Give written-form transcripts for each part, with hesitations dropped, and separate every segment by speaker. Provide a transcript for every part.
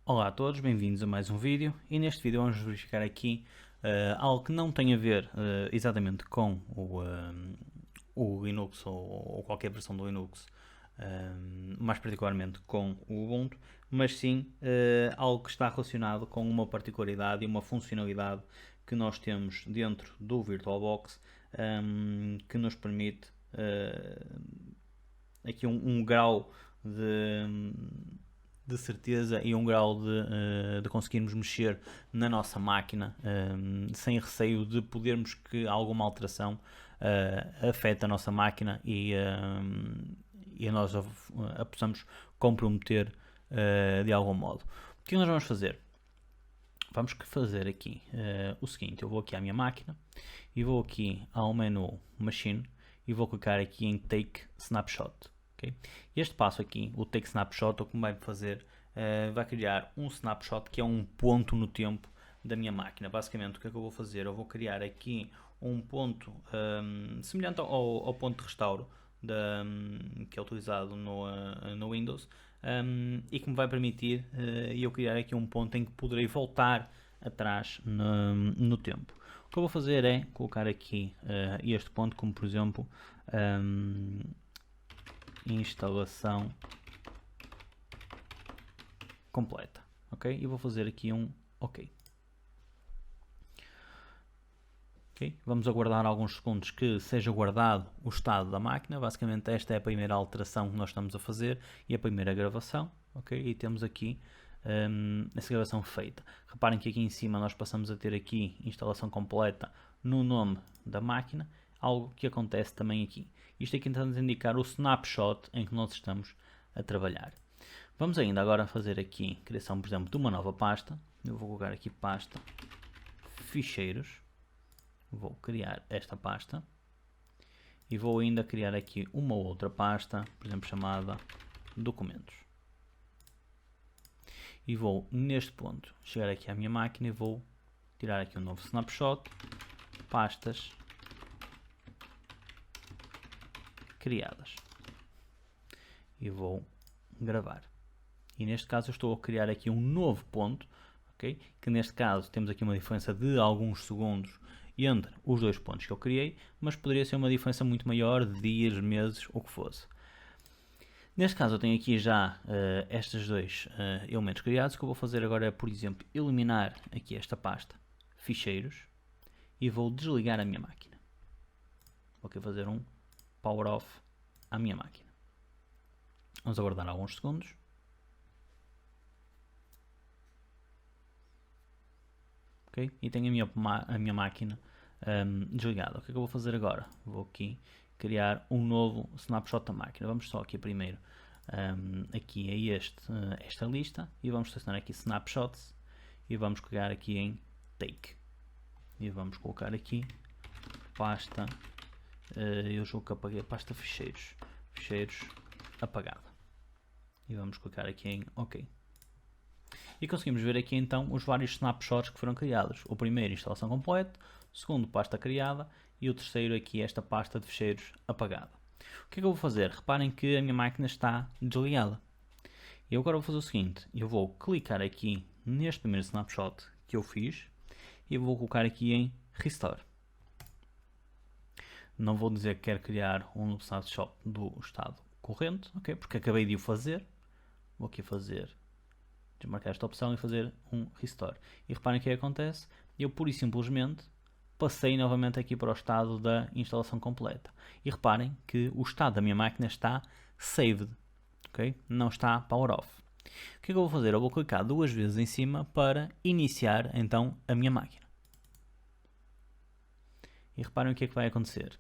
Speaker 1: Olá a todos, bem-vindos a mais um vídeo e neste vídeo vamos verificar aqui algo que não tem a ver exatamente com o Linux ou qualquer versão do Linux, mais particularmente com o Ubuntu, mas sim algo que está relacionado com uma particularidade e uma funcionalidade que nós temos dentro do VirtualBox que nos permite aqui um grau de certeza e um grau de conseguirmos mexer na nossa máquina sem receio de podermos que alguma alteração afete a nossa máquina e nós a possamos comprometer de algum modo. O que nós vamos fazer? Vamos fazer aqui o seguinte: eu vou aqui à minha máquina e vou aqui ao menu Machine e vou clicar aqui em Take Snapshot. Okay? Este passo aqui, o Take Snapshot, o que vai fazer vai criar um snapshot que é um ponto no tempo da minha máquina. Basicamente, o que é que eu vou fazer? Eu vou criar aqui um ponto semelhante ao ponto de restauro que é utilizado no Windows e que me vai permitir eu criar aqui um ponto em que poderei voltar atrás no tempo. O que eu vou fazer é colocar aqui este ponto como, por exemplo, instalação completa, ok? E vou fazer aqui um OK. Vamos aguardar alguns segundos que seja guardado o estado da máquina. Basicamente esta é a primeira alteração que nós estamos a fazer e a primeira gravação, ok? E temos aqui essa gravação feita. Reparem que aqui em cima nós passamos a ter aqui instalação completa no nome da máquina, algo que acontece também aqui. Isto aqui está-nos a indicar o snapshot em que nós estamos a trabalhar. Vamos ainda agora fazer aqui criação, por exemplo, de uma nova pasta. Eu vou colocar aqui pasta, ficheiros. Vou criar esta pasta e vou ainda criar aqui uma outra pasta, por exemplo, chamada documentos. E vou neste ponto chegar aqui à minha máquina e vou tirar aqui um novo snapshot, pastas criadas. E vou gravar. E neste caso eu estou a criar aqui um novo ponto, okay? Que neste caso temos aqui uma diferença de alguns segundos entre os dois pontos que eu criei, mas poderia ser uma diferença muito maior, de dias, meses, o que fosse. Neste caso eu tenho aqui já estes dois elementos criados. O que eu vou fazer agora é, por exemplo, eliminar aqui esta pasta, ficheiros, e vou desligar a minha máquina. Vou aqui fazer um power off à minha máquina. Vamos aguardar alguns segundos. Okay? E tenho a minha máquina desligada. O que é que eu vou fazer agora? Vou aqui criar um novo snapshot da máquina. Vamos só aqui primeiro aqui a esta lista e vamos selecionar aqui snapshots e vamos clicar aqui em take e vamos colocar aqui pasta, eu julgo que apaguei a pasta ficheiros apagada e vamos clicar aqui em OK. E conseguimos ver aqui então os vários snapshots que foram criados. O primeiro, instalação completa, o segundo, pasta criada e o terceiro aqui, esta pasta de ficheiros apagada. O que é que eu vou fazer? Reparem que a minha máquina está desligada. E eu agora vou fazer o seguinte, eu vou clicar aqui neste primeiro snapshot que eu fiz e vou colocar aqui em Restore. Não vou dizer que quero criar um novo snapshot do estado corrente, ok? Porque acabei de o fazer. Vou aqui desmarcar esta opção e fazer um Restore. E reparem o que acontece, eu pura e simplesmente passei novamente aqui para o estado da instalação completa. E reparem que o estado da minha máquina está saved, okay? Não está power off. O que é que eu vou fazer? Eu vou clicar duas vezes em cima para iniciar então a minha máquina. E reparem o que é que vai acontecer.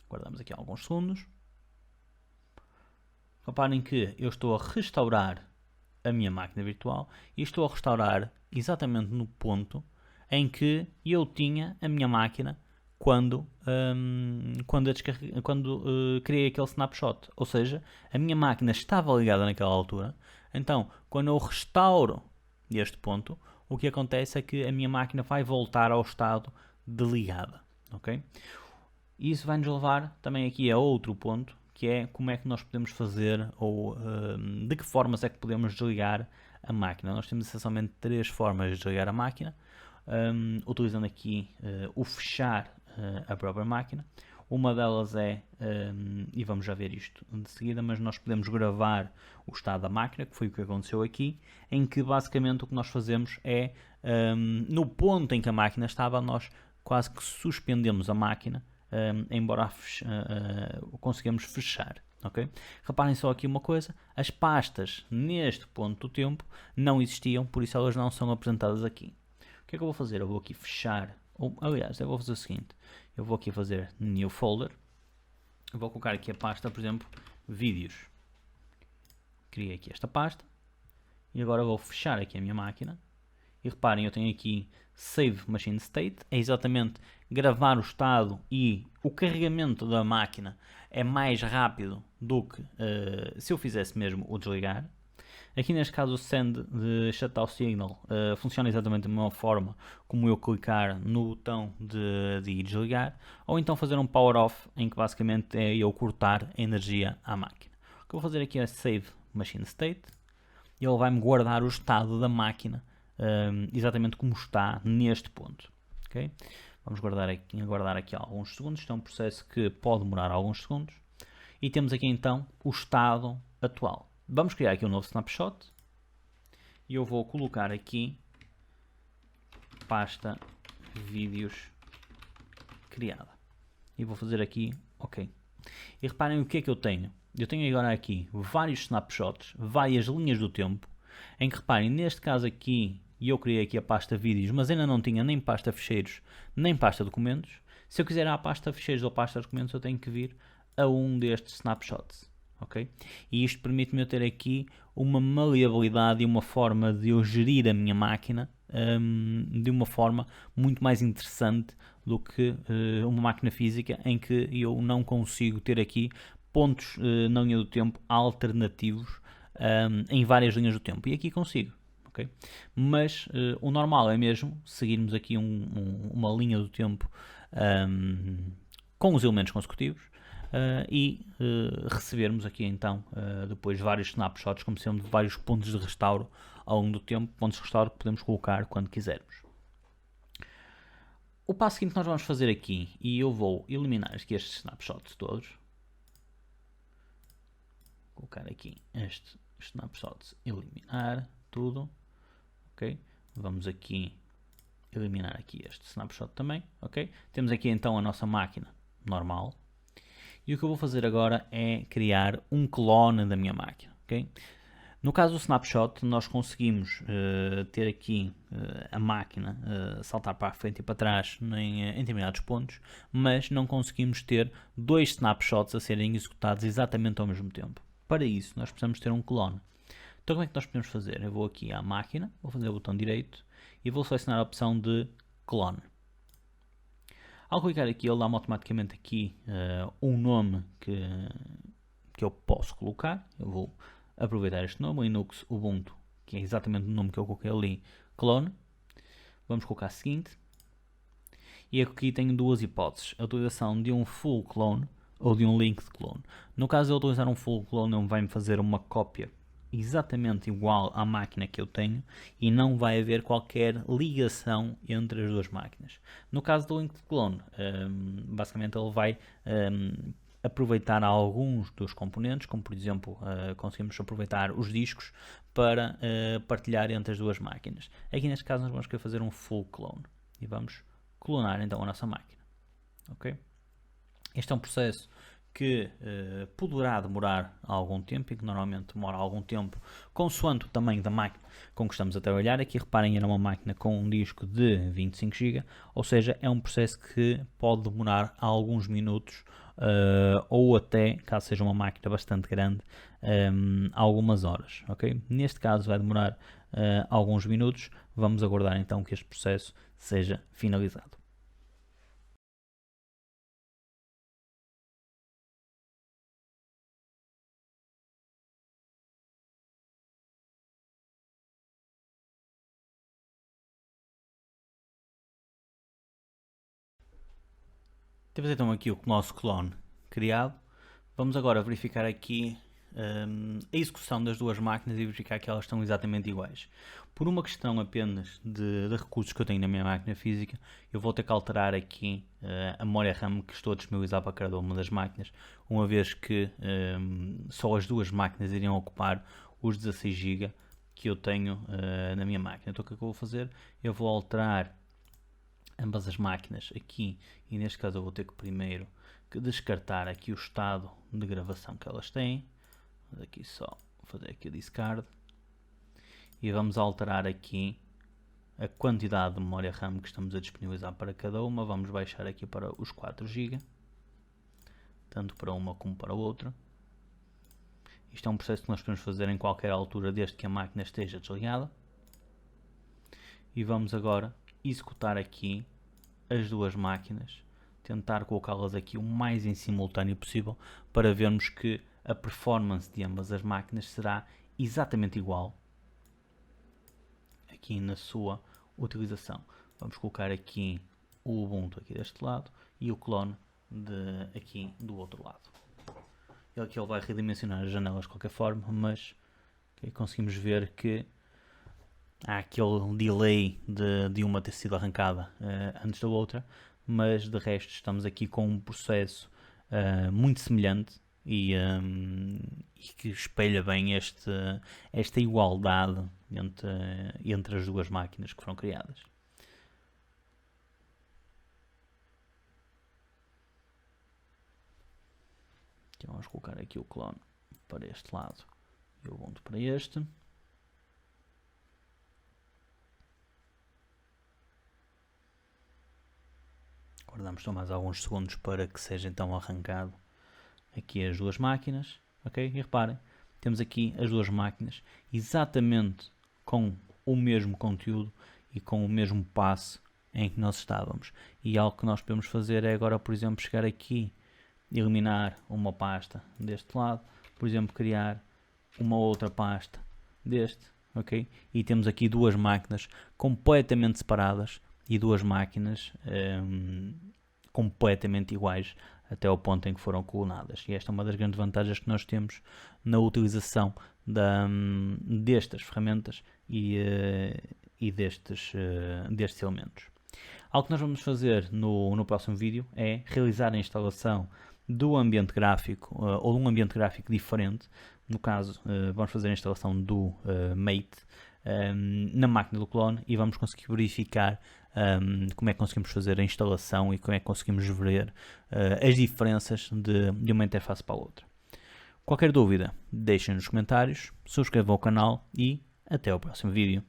Speaker 1: Guardamos aqui alguns segundos. Reparem que eu estou a restaurar a minha máquina virtual e estou a restaurar exatamente no ponto em que eu tinha a minha máquina quando criei aquele snapshot. Ou seja, a minha máquina estava ligada naquela altura. Então, quando eu restauro este ponto, o que acontece é que a minha máquina vai voltar ao estado de ligada. Okay? Isso vai nos levar também aqui a outro ponto, que é como é que nós podemos fazer ou de que formas é que podemos desligar a máquina. Nós temos essencialmente três formas de desligar a máquina, utilizando aqui o fechar a própria máquina. Uma delas é, e vamos já ver isto de seguida, mas nós podemos gravar o estado da máquina, que foi o que aconteceu aqui, em que basicamente o que nós fazemos é, no ponto em que a máquina estava, nós quase que suspendemos a máquina, embora conseguimos fechar. Okay? Reparem só aqui uma coisa, as pastas neste ponto do tempo não existiam, por isso elas não são apresentadas aqui. O que é que eu vou fazer? Eu vou aqui fechar, ou aliás, eu vou fazer o seguinte, eu vou aqui fazer New Folder, eu vou colocar aqui a pasta, por exemplo, Vídeos. Criei aqui esta pasta, e agora vou fechar aqui a minha máquina, e reparem, eu tenho aqui Save Machine State, é exatamente gravar o estado e o carregamento da máquina é mais rápido do que se eu fizesse mesmo o desligar. Aqui neste caso o Send de Shutdown Signal funciona exatamente da mesma forma como eu clicar no botão de desligar, ou então fazer um Power Off, em que basicamente é eu cortar a energia à máquina. O que eu vou fazer aqui é Save Machine State, e ele vai-me guardar o estado da máquina exatamente como está neste ponto. Okay? Vamos aguardar aqui alguns segundos, isto é um processo que pode demorar alguns segundos, e temos aqui então o estado atual. Vamos criar aqui um novo snapshot, e eu vou colocar aqui pasta vídeos criada, e vou fazer aqui OK. E reparem o que é que eu tenho. Eu tenho agora aqui vários snapshots, várias linhas do tempo, em que reparem, neste caso aqui, eu criei aqui a pasta vídeos, mas ainda não tinha nem pasta ficheiros, nem pasta documentos. Se eu quiser ir à pasta ficheiros ou pasta documentos, eu tenho que vir a um destes snapshots. Okay? E isto permite-me eu ter aqui uma maleabilidade e uma forma de eu gerir a minha máquina de uma forma muito mais interessante do que uma máquina física, em que eu não consigo ter aqui pontos na linha do tempo alternativos em várias linhas do tempo. E aqui consigo. Okay? Mas o normal é mesmo seguirmos aqui uma linha do tempo com os elementos consecutivos e recebermos aqui então depois vários snapshots, como sendo vários pontos de restauro ao longo do tempo, pontos de restauro que podemos colocar quando quisermos. O passo seguinte que nós vamos fazer aqui, e eu vou eliminar aqui estes snapshots todos, vou colocar aqui estes snapshots, eliminar tudo, ok? Vamos aqui eliminar aqui este snapshot também, ok? Temos aqui então a nossa máquina normal. E o que eu vou fazer agora é criar um clone da minha máquina. Okay? No caso do snapshot, nós conseguimos ter aqui a máquina saltar para a frente e para trás em determinados pontos, mas não conseguimos ter dois snapshots a serem executados exatamente ao mesmo tempo. Para isso, nós precisamos ter um clone. Então, como é que nós podemos fazer? Eu vou aqui à máquina, vou fazer o botão direito e vou selecionar a opção de clone. Ao clicar aqui, ele dá-me automaticamente aqui um nome que eu posso colocar. Eu vou aproveitar este nome, o Linux Ubuntu, que é exatamente o nome que eu coloquei ali, clone. Vamos colocar seguinte. E aqui tenho duas hipóteses, a utilização de um full clone ou de um linked clone. No caso de eu utilizar um full clone, ele vai-me fazer uma cópia exatamente igual à máquina que eu tenho e não vai haver qualquer ligação entre as duas máquinas. No caso do linked clone, basicamente ele vai aproveitar alguns dos componentes, como por exemplo conseguimos aproveitar os discos para partilhar entre as duas máquinas. Aqui neste caso nós vamos querer fazer um full clone e vamos clonar então a nossa máquina. Okay? Este é um processo que poderá demorar algum tempo e que normalmente demora algum tempo consoante o tamanho da máquina com que estamos a trabalhar. Aqui reparem, era uma máquina com um disco de 25 GB, ou seja, é um processo que pode demorar alguns minutos ou até, caso seja uma máquina bastante grande, algumas horas. Okay? Neste caso vai demorar alguns minutos, vamos aguardar então que este processo seja finalizado. Temos então aqui o nosso clone criado. Vamos agora verificar aqui a execução das duas máquinas e verificar que elas estão exatamente iguais. Por uma questão apenas de recursos que eu tenho na minha máquina física, eu vou ter que alterar aqui a memória RAM que estou a disponibilizar para cada uma das máquinas, uma vez que só as duas máquinas iriam ocupar os 16 GB que eu tenho na minha máquina. Então o que é que eu vou fazer? Eu vou alterar ambas as máquinas aqui, e neste caso eu vou ter que primeiro descartar aqui o estado de gravação que elas têm. Vamos aqui só fazer aqui o discard e vamos alterar aqui a quantidade de memória RAM que estamos a disponibilizar para cada uma. Vamos baixar aqui para os 4 GB, tanto para uma como para a outra. Isto é um processo que nós podemos fazer em qualquer altura desde que a máquina esteja desligada. E vamos agora executar aqui as duas máquinas, tentar colocá-las aqui o mais em simultâneo possível para vermos que a performance de ambas as máquinas será exatamente igual aqui na sua utilização. Vamos colocar aqui o Ubuntu aqui deste lado e o clone aqui do outro lado. Aqui ele vai redimensionar as janelas de qualquer forma, mas okay, conseguimos ver que há aquele delay de uma ter sido arrancada antes da outra, mas de resto estamos aqui com um processo muito semelhante e que espelha bem esta igualdade entre as duas máquinas que foram criadas. Então vamos colocar aqui o clone para este lado e o Ubuntu para este. Aguardamos só mais alguns segundos para que seja então arrancado aqui as duas máquinas, ok? E reparem, temos aqui as duas máquinas exatamente com o mesmo conteúdo e com o mesmo passo em que nós estávamos. E algo que nós podemos fazer é agora, por exemplo, chegar aqui, eliminar uma pasta deste lado, por exemplo, criar uma outra pasta deste, ok? E temos aqui duas máquinas completamente separadas e duas máquinas completamente iguais até ao ponto em que foram clonadas. E esta é uma das grandes vantagens que nós temos na utilização destas ferramentas e destes elementos. Algo que nós vamos fazer no próximo vídeo é realizar a instalação do ambiente gráfico ou de um ambiente gráfico diferente. No caso, vamos fazer a instalação do Mate na máquina do clone e vamos conseguir verificar como é que conseguimos fazer a instalação e como é que conseguimos ver as diferenças de uma interface para a outra. Qualquer dúvida, deixem nos comentários, subscrevam o canal e até ao próximo vídeo.